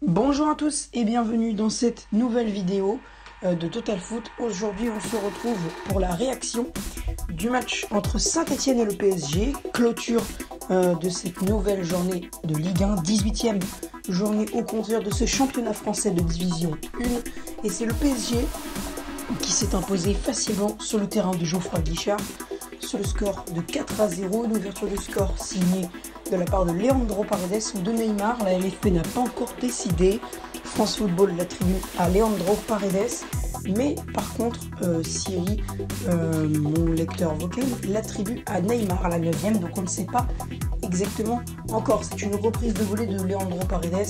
Bonjour à tous et bienvenue dans cette nouvelle vidéo de Total Foot. Aujourd'hui on se retrouve pour la réaction du match entre Saint-Etienne et le PSG, clôture de cette nouvelle journée de Ligue 1, 18e journée au compteur de ce championnat français de division 1, et c'est le PSG qui s'est imposé facilement sur le terrain de Geoffroy Guichard sur le score de 4-0, une ouverture du score signée de la part de Leandro Paredes ou de Neymar. La LFP n'a pas encore décidé. France Football l'attribue à Leandro Paredes, mais par contre Siri, mon lecteur vocal, l'attribue à Neymar à la 9e, donc on ne sait pas exactement encore. C'est une reprise de volée de Leandro Paredes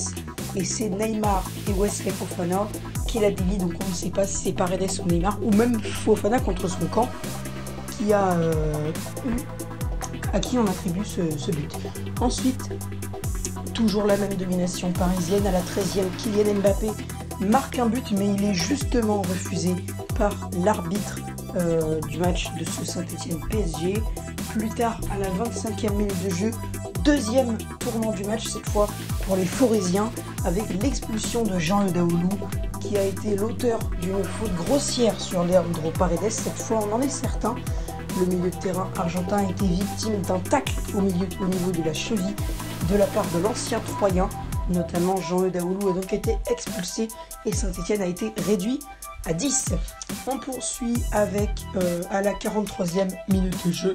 et c'est Neymar et Wesley Fofana qui la délient, donc on ne sait pas si c'est Paredes ou Neymar ou même Fofana contre son camp à qui on attribue ce but. Ensuite, toujours la même domination parisienne. À la 13e, Kylian Mbappé marque un but, mais il est justement refusé par l'arbitre du match de ce Saint-Etienne PSG. Plus tard, à la 25e minute de jeu, deuxième tournant du match, cette fois pour les Forésiens, avec l'expulsion de Jean Daoulou, qui a été l'auteur d'une faute grossière sur Leandro Paredes. Cette fois, on en est certain. Le milieu de terrain argentin a été victime d'un tacle au niveau de la cheville de la part de l'ancien Troyen, notamment Jean Daoulou a donc été expulsé et Saint-Etienne a été réduit à 10. On poursuit avec, à la 43e minute de jeu,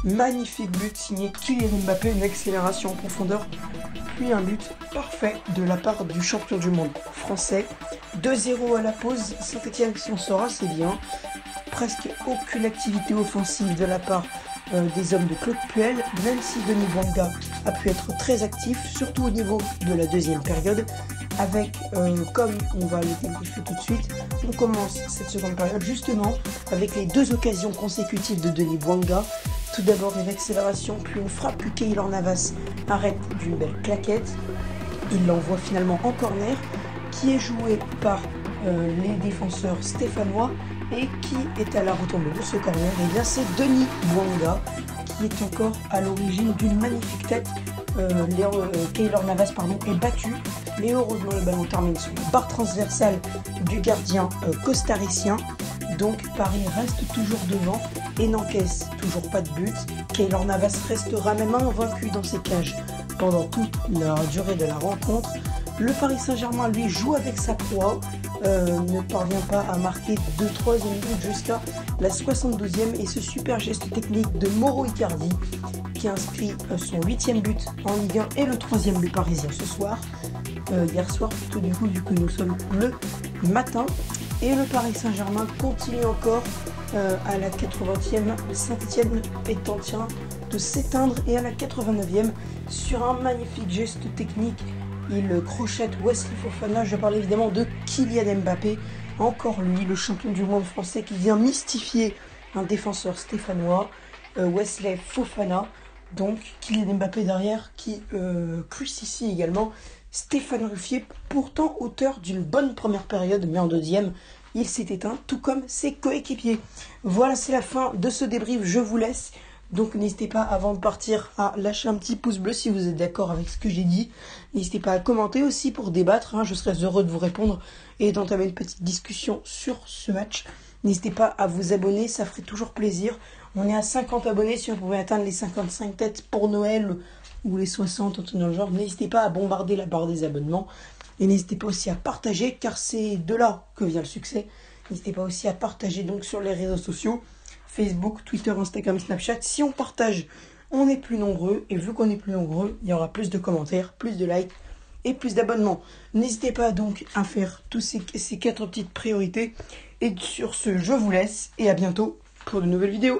magnifique but signé Kylian Mbappé, une accélération en profondeur, puis un but parfait de la part du champion du monde français. 2-0 à la pause, Saint-Etienne s'en sort assez bien. Presque aucune activité offensive de la part des hommes de Claude Puel, même si Denis Bouanga a pu être très actif, surtout au niveau de la deuxième période, avec, comme on va le débriefer tout de suite, on commence cette seconde période justement avec les deux occasions consécutives de Denis Bouanga. Tout d'abord une accélération, puis une frappe que Keylor Navas arrête d'une belle claquette. Il l'envoie finalement en corner, qui est joué par les défenseurs stéphanois. Et qui est à la retombée de ce corner? Et bien c'est Denis Bouanga qui est encore à l'origine d'une magnifique tête. Keylor Navas est battu, mais heureusement le ballon termine sur la barre transversale du gardien costaricien. Donc Paris reste toujours devant et n'encaisse toujours pas de but. Keylor Navas restera même invaincu dans ses cages pendant toute la durée de la rencontre. Le Paris Saint-Germain, lui, joue avec sa proie, ne parvient pas à marquer 2-3 minutes jusqu'à la 72e, et ce super geste technique de Mauro Icardi qui inscrit son 8e but en Ligue 1 et le 3e but parisien ce soir, hier soir plutôt du coup, vu que nous sommes le matin. Et le Paris Saint-Germain continue encore à la 80e, Saint-Etienne est en train de s'éteindre, et à la 89e, sur un magnifique geste technique, il crochette Wesley Fofana. Je parle évidemment de Kylian Mbappé, encore lui, le champion du monde français, qui vient mystifier un défenseur stéphanois, Wesley Fofana. Donc Kylian Mbappé derrière qui crucifie également Stéphane Ruffier, pourtant auteur d'une bonne première période, mais en deuxième, il s'est éteint, tout comme ses coéquipiers. Voilà, c'est la fin de ce débrief, je vous laisse. Donc n'hésitez pas, avant de partir, à lâcher un petit pouce bleu si vous êtes d'accord avec ce que j'ai dit. N'hésitez pas à commenter aussi pour débattre, je serais heureux de vous répondre et d'entamer une petite discussion sur ce match. N'hésitez pas à vous abonner, ça ferait toujours plaisir. On est à 50 abonnés, si on pouvait atteindre les 55 têtes pour Noël ou les 60, en tout dans le genre. N'hésitez pas à bombarder la barre des abonnements. Et n'hésitez pas aussi à partager, car c'est de là que vient le succès. N'hésitez pas aussi à partager donc sur les réseaux sociaux, Facebook, Twitter, Instagram, Snapchat. Si on partage, on est plus nombreux. Et vu qu'on est plus nombreux, il y aura plus de commentaires, plus de likes et plus d'abonnements. N'hésitez pas donc à faire tous ces 4 petites priorités. Et sur ce, je vous laisse et à bientôt pour de nouvelles vidéos.